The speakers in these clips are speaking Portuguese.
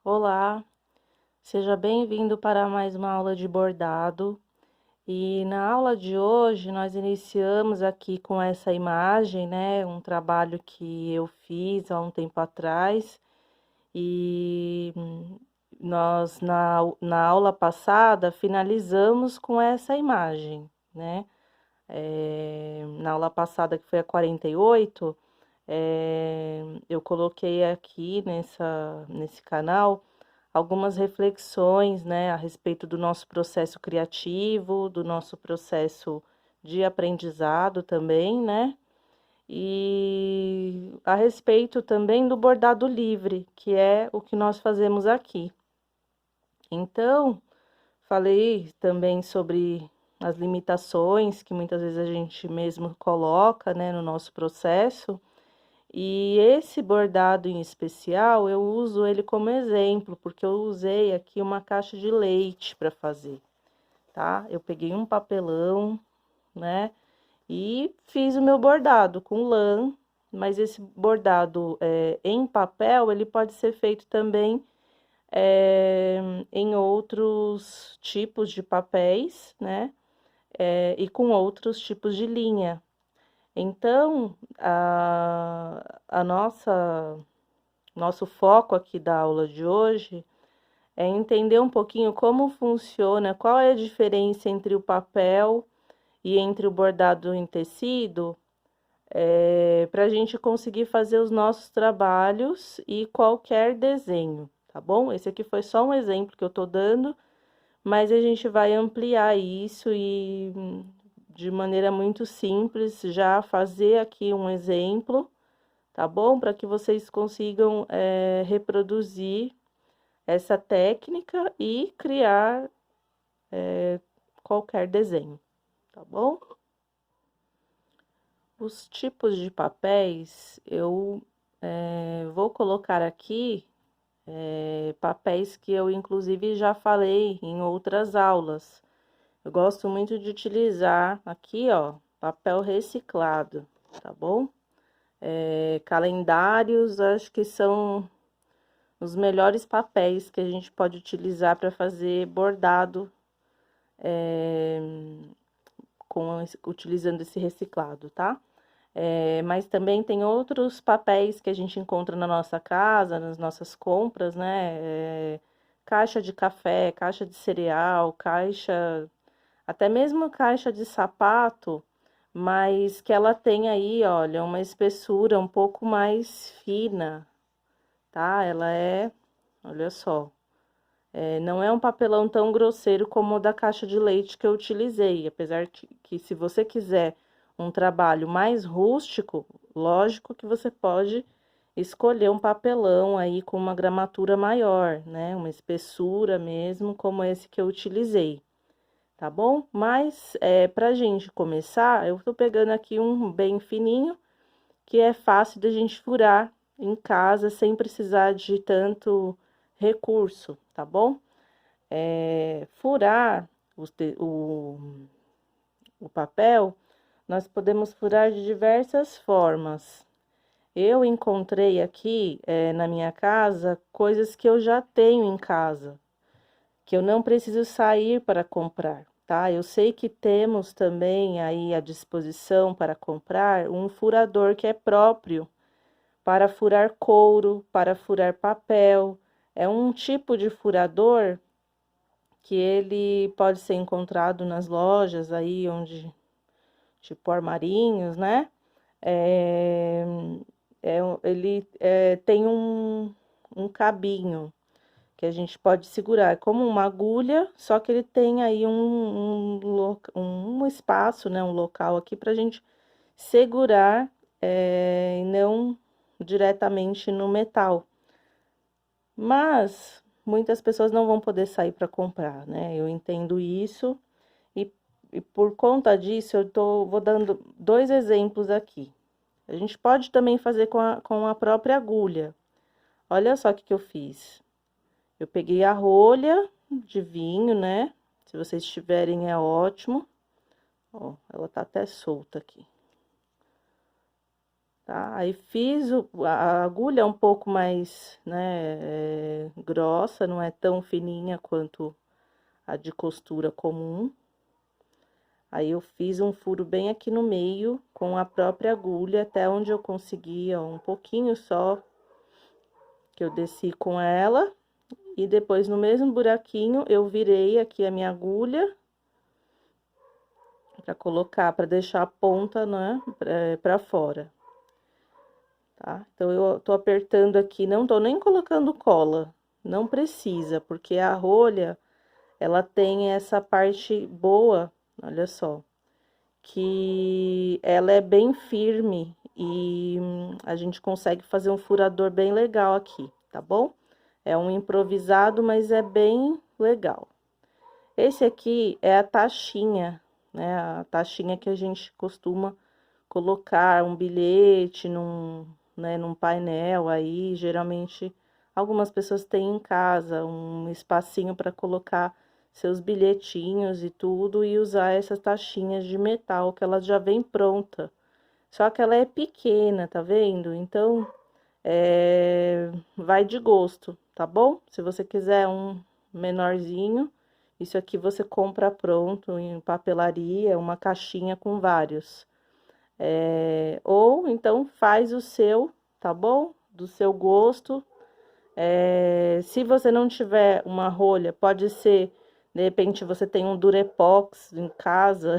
Olá, seja bem-vindo para mais uma aula de bordado. E na aula de hoje nós iniciamos aqui com essa imagem, né? Um trabalho que eu fiz há um tempo atrás e nós na aula passada finalizamos com essa imagem, né? Na aula passada, que foi a 48, eu coloquei aqui nesse canal algumas reflexões, né, a respeito do nosso processo criativo, do nosso processo de aprendizado também, né? E a respeito também do bordado livre, que é o que nós fazemos aqui. Então, falei também sobre as limitações que muitas vezes a gente mesmo coloca, né, no nosso processo. E esse bordado em especial, eu uso ele como exemplo, porque eu usei aqui uma caixa de leite para fazer, tá? Eu peguei um papelão, né? E fiz o meu bordado com lã, mas esse bordado em papel, ele pode ser feito também em outros tipos de papéis, né? E com outros tipos de linha. Então, nosso foco aqui da aula de hoje é entender um pouquinho como funciona, qual é a diferença entre o papel e entre o bordado em tecido, para a gente conseguir fazer os nossos trabalhos e qualquer desenho, tá bom? Esse aqui foi só um exemplo que eu tô dando, mas a gente vai ampliar isso e de maneira muito simples já fazer aqui um exemplo, tá bom? Para que vocês consigam reproduzir essa técnica e criar qualquer desenho, tá bom? Os tipos de papéis, eu vou colocar aqui papéis que eu inclusive já falei em outras aulas. Eu gosto muito de utilizar aqui, ó, papel reciclado, tá bom? Calendários, acho que são os melhores papéis que a gente pode utilizar para fazer bordado utilizando esse reciclado, tá? Mas também tem outros papéis que a gente encontra na nossa casa, nas nossas compras, né? Caixa de café, caixa de cereal, caixa, até mesmo caixa de sapato, mas que ela tem aí, olha, uma espessura um pouco mais fina, tá? Olha só, não é um papelão tão grosseiro como o da caixa de leite que eu utilizei, apesar que se você quiser um trabalho mais rústico, lógico que você pode escolher um papelão aí com uma gramatura maior, né? Uma espessura mesmo, como esse que eu utilizei, tá bom? Mas, pra gente começar, eu tô pegando aqui um bem fininho, que é fácil da gente furar em casa, sem precisar de tanto recurso, tá bom? Furar o papel, nós podemos furar de diversas formas. Eu encontrei aqui, na minha casa, coisas que eu já tenho em casa, que eu não preciso sair para comprar, tá? Eu sei que temos também aí à disposição para comprar um furador que é próprio para furar couro, para furar papel. É um tipo de furador que ele pode ser encontrado nas lojas aí onde, tipo armarinhos, né? É, ele tem um cabinho que a gente pode segurar, é como uma agulha, só que ele tem aí um espaço, né? Um local aqui para a gente segurar e não diretamente no metal. Mas muitas pessoas não vão poder sair para comprar, né? Eu entendo isso e, e por conta disso vou dando dois exemplos aqui. A gente pode também fazer com a própria agulha. Olha só o que eu fiz. Eu peguei a rolha de vinho, né? Se vocês tiverem é ótimo. Ó, ela tá até solta aqui. tá? Aí fiz a agulha é um pouco mais, né, grossa, não é tão fininha quanto a de costura comum. Aí eu fiz um furo bem aqui no meio, com a própria agulha, até onde eu consegui, ó, um pouquinho só, que eu desci com ela. E depois, no mesmo buraquinho, eu virei aqui a minha agulha, pra colocar, pra deixar a ponta, né, pra fora. Tá? Então, eu tô apertando aqui, não tô nem colocando cola, não precisa, porque a rolha, ela tem essa parte boa, olha só, que ela é bem firme e a gente consegue fazer um furador bem legal aqui, tá bom? É um improvisado, mas é bem legal. Esse aqui é a taxinha, né? A taxinha que a gente costuma colocar um bilhete né, num painel aí, geralmente algumas pessoas têm em casa um espacinho para colocar seus bilhetinhos e tudo e usar essas taxinhas de metal que ela já vem pronta. Só que ela é pequena, tá vendo? Então, vai de gosto, tá bom? Se você quiser um menorzinho, isso aqui você compra pronto em papelaria, uma caixinha com vários. Ou então faz o seu, tá bom? Do seu gosto. Se você não tiver uma rolha, pode ser, de repente você tem um Durepox em casa.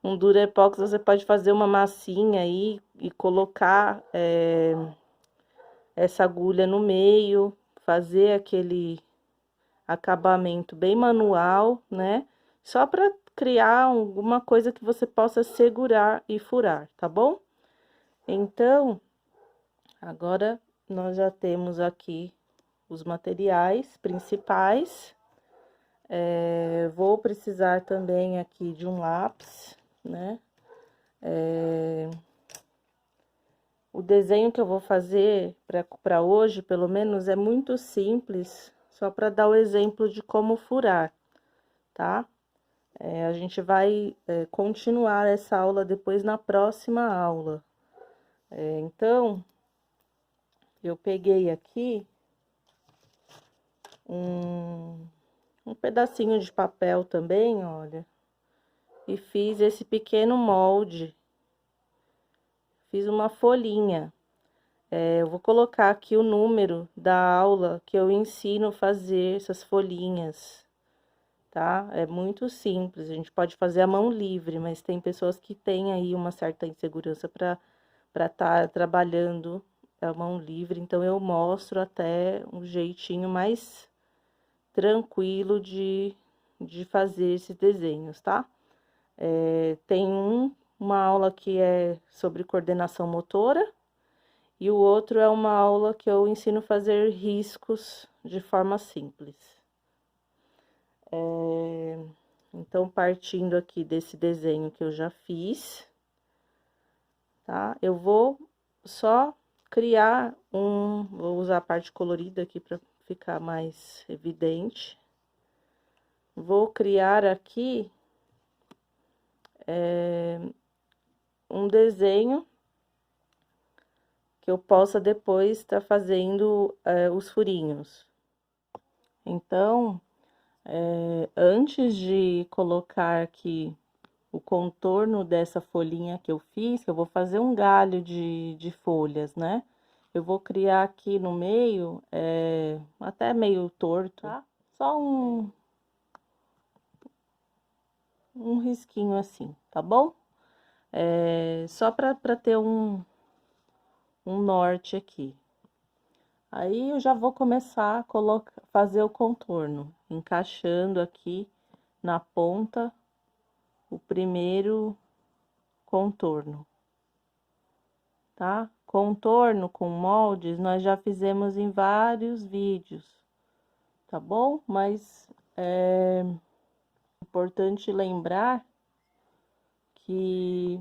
Um Durepox você pode fazer uma massinha aí e colocar essa agulha no meio, fazer aquele acabamento bem manual, né? Só para criar alguma coisa que você possa segurar e furar, tá bom? Então, agora nós já temos aqui os materiais principais. Vou precisar também aqui de um lápis, né? O desenho que eu vou fazer para hoje, pelo menos, é muito simples, só para dar o exemplo de como furar, tá? A gente vai continuar essa aula depois na próxima aula. Então, eu peguei aqui um pedacinho de papel também, olha, e fiz esse pequeno molde, fiz uma folhinha. Eu vou colocar aqui o número da aula que eu ensino a fazer essas folhinhas, tá? É muito simples, a gente pode fazer a mão livre, mas tem pessoas que têm aí uma certa insegurança para estar trabalhando a mão livre, então eu mostro até um jeitinho mais tranquilo de fazer esses desenhos, tá? Tem uma aula que é sobre coordenação motora e o outro é uma aula que eu ensino a fazer riscos de forma simples. Então, partindo aqui desse desenho que eu já fiz, tá? Eu vou só criar vou usar a parte colorida aqui para ficar mais evidente. Vou criar aqui um desenho que eu possa depois estar fazendo os furinhos. Então, antes de colocar aqui o contorno dessa folhinha que eu fiz, eu vou fazer um galho de folhas, né? Eu vou criar aqui no meio, até meio torto, tá? Só um risquinho assim, tá bom? Só para ter um norte aqui. Aí, eu já vou começar a fazer o contorno, encaixando aqui na ponta o primeiro contorno, tá? Contorno com moldes, nós já fizemos em vários vídeos, tá bom? Mas é importante lembrar que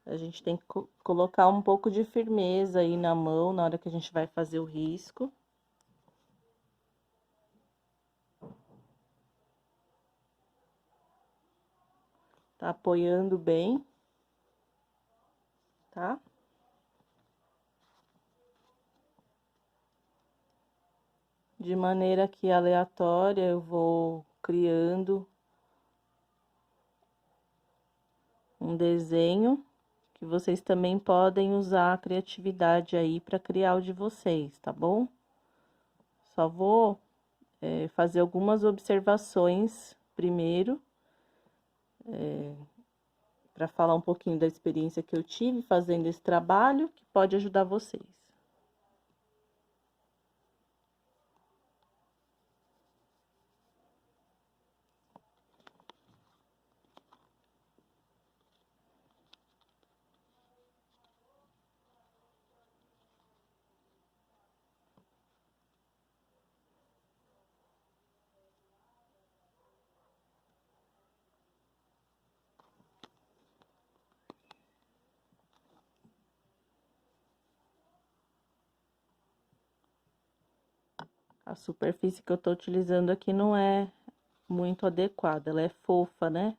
a gente tem que colocar um pouco de firmeza aí na mão na hora que a gente vai fazer o risco. Tá apoiando bem. tá? De maneira que aleatória eu vou criando um desenho que vocês também podem usar a criatividade aí para criar o de vocês, tá bom? Só vou fazer algumas observações primeiro, para falar um pouquinho da experiência que eu tive fazendo esse trabalho, que pode ajudar vocês. A superfície que eu tô utilizando aqui não é muito adequada, ela é fofa, né?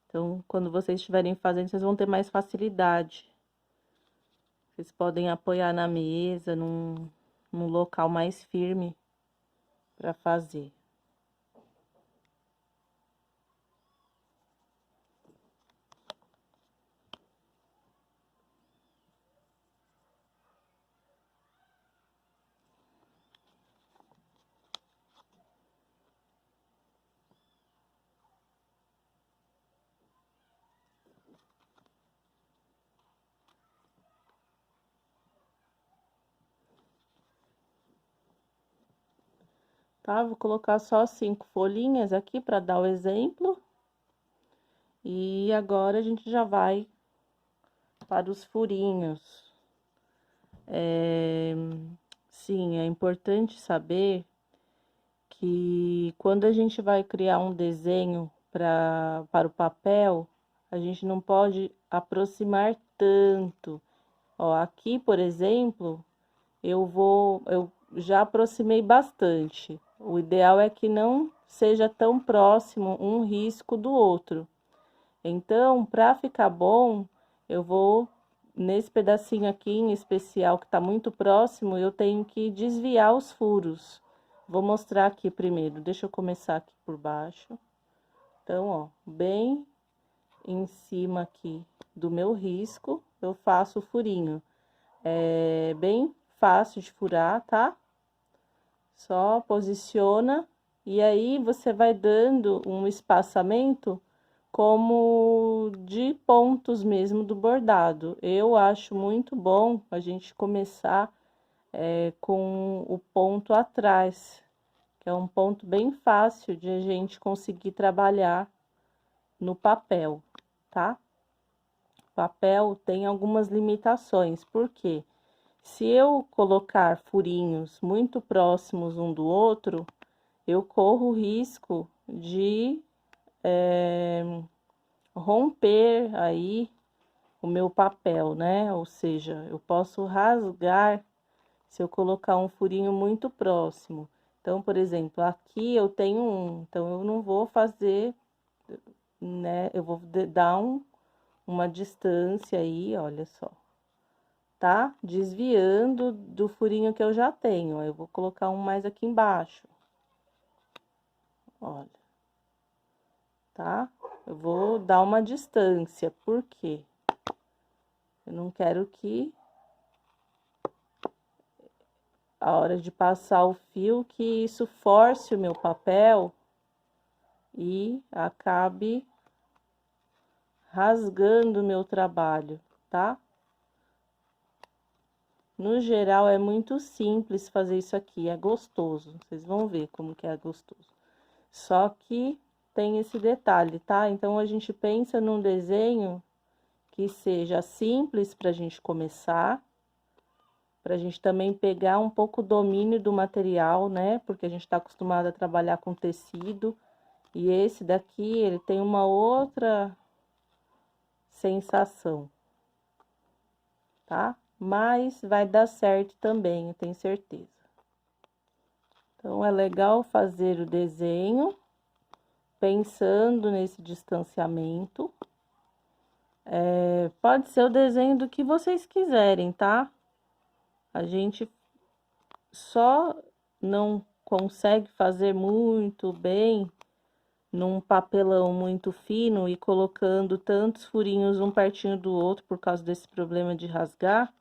Então, quando vocês estiverem fazendo, vocês vão ter mais facilidade. Vocês podem apoiar na mesa, num local mais firme para fazer. Tá? Vou colocar só 5 folhinhas aqui para dar o exemplo. E agora a gente já vai para os furinhos. Sim, é importante saber que quando a gente vai criar um desenho para o papel, a gente não pode aproximar tanto. Ó, aqui, por exemplo, eu já aproximei bastante. O ideal é que não seja tão próximo um risco do outro. Então, para ficar bom, eu vou nesse pedacinho aqui em especial que tá muito próximo, eu tenho que desviar os furos. Vou mostrar aqui primeiro. Deixa eu começar aqui por baixo. Então, ó, bem em cima aqui do meu risco, eu faço o furinho. É bem fácil de furar, tá? Só posiciona e aí você vai dando um espaçamento como de pontos mesmo do bordado. Eu acho muito bom a gente começar com o ponto atrás, que é um ponto bem fácil de a gente conseguir trabalhar no papel, tá? O papel tem algumas limitações, porque se eu colocar furinhos muito próximos um do outro, eu corro o risco de romper aí o meu papel, né? Ou seja, eu posso rasgar se eu colocar um furinho muito próximo. Então, por exemplo, aqui eu tenho um, então eu não vou fazer, né? Eu vou dar uma distância aí, olha só, tá? Desviando do furinho que eu já tenho. Aí eu vou colocar um mais aqui embaixo. Olha, tá? Eu vou dar uma distância, por quê? Eu não quero que a hora de passar o fio, que isso force o meu papel e acabe rasgando o meu trabalho, tá? No geral, é muito simples fazer isso aqui, é gostoso. Vocês vão ver como que é gostoso. Só que tem esse detalhe, tá? Então, a gente pensa num desenho que seja simples pra gente começar, pra gente também pegar um pouco o domínio do material, né? Porque a gente tá acostumado a trabalhar com tecido. E esse daqui, ele tem uma outra sensação, tá? Mas vai dar certo também, eu tenho certeza. Então, é legal fazer o desenho pensando nesse distanciamento. Pode ser o desenho do que vocês quiserem, tá? A gente só não consegue fazer muito bem num papelão muito fino e colocando tantos furinhos um pertinho do outro por causa desse problema de rasgar.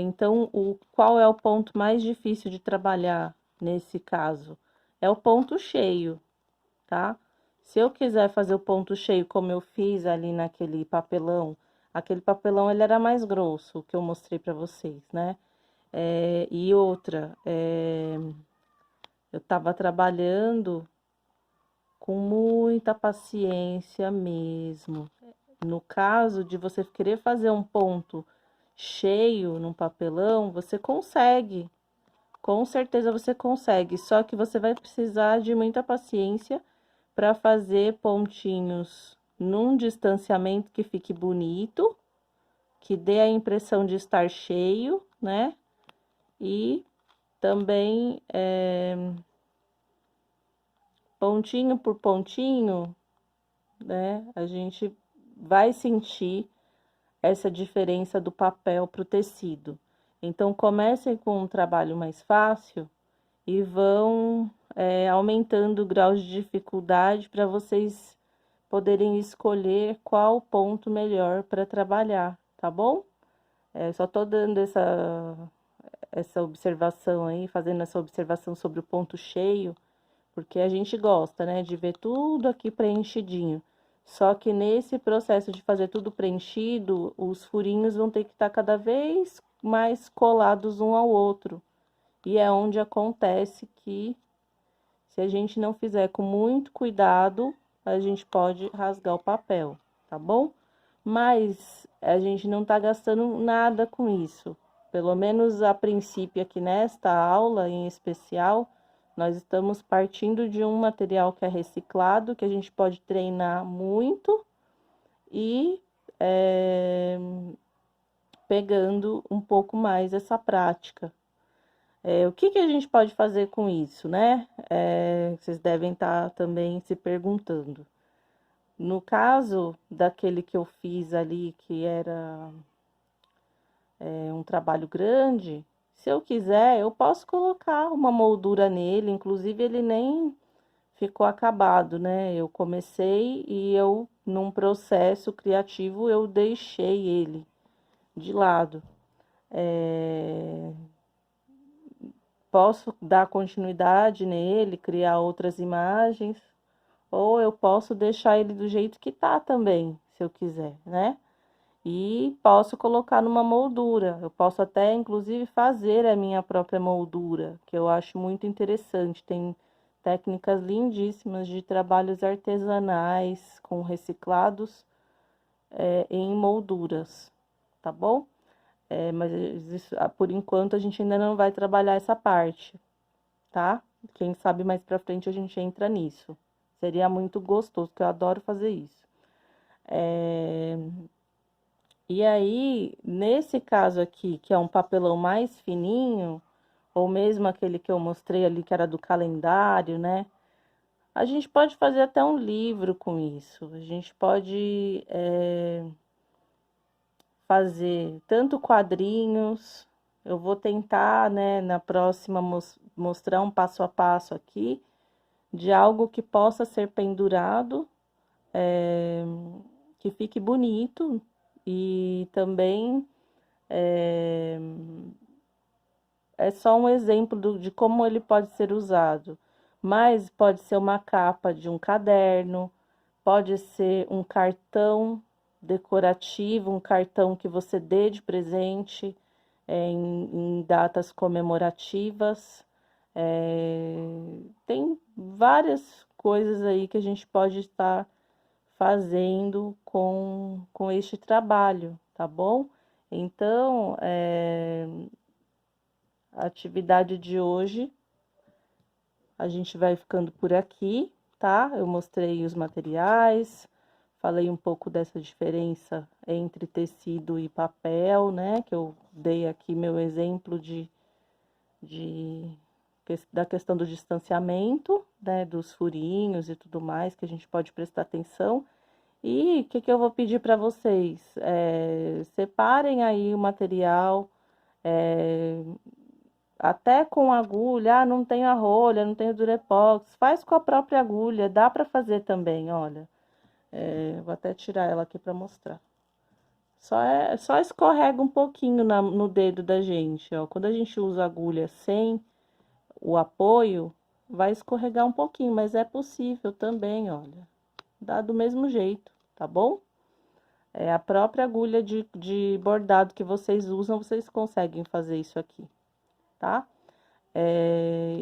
Então, qual é o ponto mais difícil de trabalhar nesse caso? É o ponto cheio, tá? Se eu quiser fazer o ponto cheio como eu fiz ali naquele papelão, aquele papelão ele era mais grosso, o que eu mostrei para vocês, né? E outra, eu estava trabalhando com muita paciência mesmo. No caso de você querer fazer um ponto cheio num papelão, você consegue. Com certeza você consegue, só que você vai precisar de muita paciência para fazer pontinhos num distanciamento que fique bonito, que dê a impressão de estar cheio, né? E também pontinho por pontinho, né? A gente vai sentir essa diferença do papel para o tecido. Então, comecem com um trabalho mais fácil e vão aumentando o grau de dificuldade para vocês poderem escolher qual ponto melhor para trabalhar, tá bom? Só tô dando essa observação aí, fazendo essa observação sobre o ponto cheio, porque a gente gosta, né, de ver tudo aqui preenchidinho. Só que nesse processo de fazer tudo preenchido, os furinhos vão ter que estar cada vez mais colados um ao outro. E é onde acontece que, se a gente não fizer com muito cuidado, a gente pode rasgar o papel, tá bom? Mas a gente não tá gastando nada com isso. Pelo menos a princípio aqui nesta aula em especial, nós estamos partindo de um material que é reciclado, que a gente pode treinar muito e pegando um pouco mais essa prática. O que a gente pode fazer com isso, né? Vocês devem estar também se perguntando. No caso daquele que eu fiz ali, que era um trabalho grande, se eu quiser, eu posso colocar uma moldura nele, inclusive ele nem ficou acabado, né? Eu comecei e eu, num processo criativo, eu deixei ele de lado. Posso dar continuidade nele, criar outras imagens, ou eu posso deixar ele do jeito que tá também, se eu quiser, né? E posso colocar numa moldura. Eu posso até, inclusive, fazer a minha própria moldura, que eu acho muito interessante. Tem técnicas lindíssimas de trabalhos artesanais com reciclados em molduras, tá bom? Mas isso, por enquanto a gente ainda não vai trabalhar essa parte, tá? Quem sabe mais pra frente a gente entra nisso. Seria muito gostoso, porque eu adoro fazer isso. E aí, nesse caso aqui, que é um papelão mais fininho, ou mesmo aquele que eu mostrei ali, que era do calendário, né? A gente pode fazer até um livro com isso. A gente pode fazer tanto quadrinhos. Eu vou tentar, né, na próxima mostrar um passo a passo aqui de algo que possa ser pendurado, que fique bonito e também é só um exemplo de como ele pode ser usado. Mas pode ser uma capa de um caderno, pode ser um cartão decorativo, um cartão que você dê de presente em datas comemorativas. Tem várias coisas aí que a gente pode estar fazendo com este trabalho, tá bom? Então, a atividade de hoje a gente vai ficando por aqui, tá? Eu mostrei os materiais, falei um pouco dessa diferença entre tecido e papel, né? Que eu dei aqui meu exemplo de da questão do distanciamento, né? Dos furinhos e tudo mais, que a gente pode prestar atenção. E o que que eu vou pedir para vocês? Separem aí o material, é, até com agulha. Ah, não tenho a rolha, não tenho durepox. Faz com a própria agulha, dá para fazer também, olha. Vou até tirar ela aqui para mostrar. Só escorrega um pouquinho no dedo da gente, ó. Quando a gente usa agulha sem o apoio, vai escorregar um pouquinho, mas é possível também, olha. Dá do mesmo jeito, tá bom? É a própria agulha de bordado que vocês usam, vocês conseguem fazer isso aqui, tá?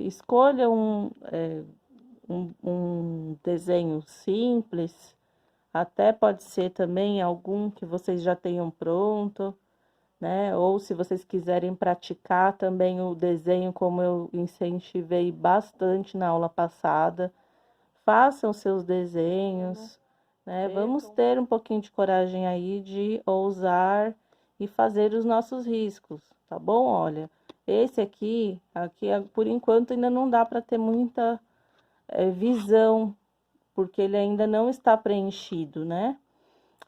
Escolha um desenho simples, até pode ser também algum que vocês já tenham pronto, né? Ou se vocês quiserem praticar também o desenho, como eu incentivei bastante na aula passada, façam seus desenhos, né? Vamos ter um pouquinho de coragem aí de ousar e fazer os nossos riscos, tá bom? Olha, esse aqui por enquanto ainda não dá para ter muita visão, porque ele ainda não está preenchido, né?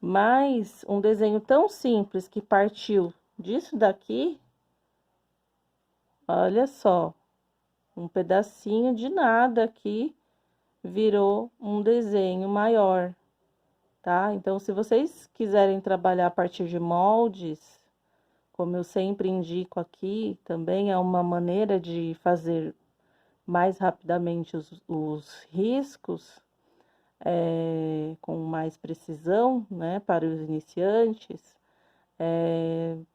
Mas um desenho tão simples que partiu disso daqui, olha só, um pedacinho de nada aqui virou um desenho maior, tá? Então, se vocês quiserem trabalhar a partir de moldes, como eu sempre indico aqui, também é uma maneira de fazer mais rapidamente os riscos, com mais precisão, né, para os iniciantes,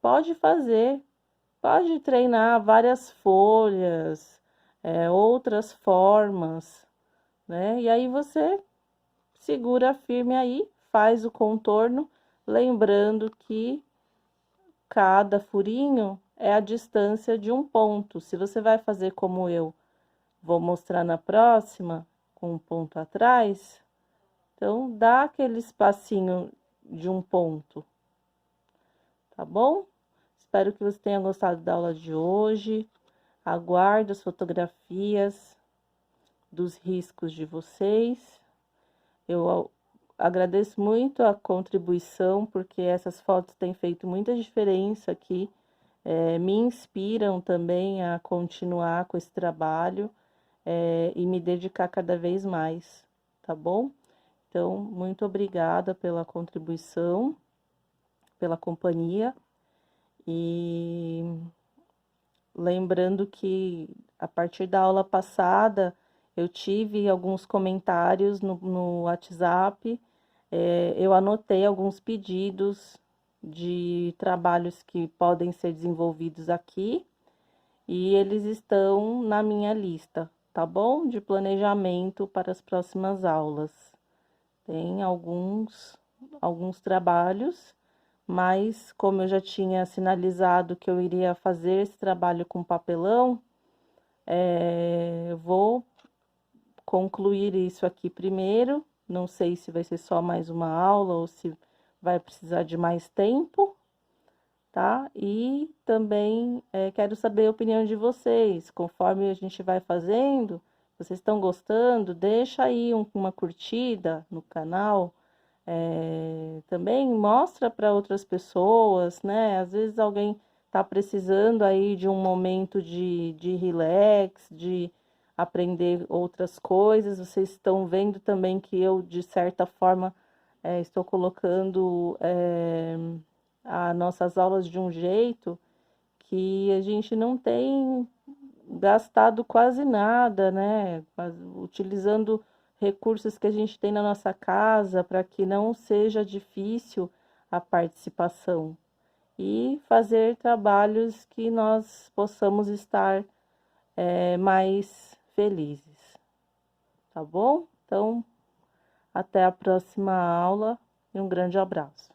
pode fazer, pode treinar várias folhas, outras formas, né? E aí você segura firme aí, faz o contorno, lembrando que cada furinho é a distância de um ponto. Se você vai fazer como eu vou mostrar na próxima, com um ponto atrás, então dá aquele espacinho de um ponto, tá bom? Espero que você tenha gostado da aula de hoje. Aguardo as fotografias dos riscos de vocês. Eu agradeço muito a contribuição, porque essas fotos têm feito muita diferença aqui, me inspiram também a continuar com esse trabalho, e me dedicar cada vez mais, tá bom? Então, muito obrigada pela contribuição, pela companhia, e lembrando que a partir da aula passada eu tive alguns comentários no WhatsApp, eu anotei alguns pedidos de trabalhos que podem ser desenvolvidos aqui e eles estão na minha lista, tá bom? De planejamento para as próximas aulas. Tem alguns trabalhos, mas como eu já tinha sinalizado que eu iria fazer esse trabalho com papelão, eu vou concluir isso aqui primeiro. Não sei se vai ser só mais uma aula ou se vai precisar de mais tempo, tá? E também quero saber a opinião de vocês. Conforme a gente vai fazendo, vocês estão gostando? Deixa aí uma curtida no canal. Também mostra para outras pessoas, né? Às vezes alguém está precisando aí de um momento de relax, de aprender outras coisas. Vocês estão vendo também que eu, de certa forma, estou colocando as nossas aulas de um jeito que a gente não tem gastado quase nada, né? Utilizando recursos que a gente tem na nossa casa para que não seja difícil a participação e fazer trabalhos que nós possamos estar mais felizes, tá bom? Então, até a próxima aula e um grande abraço.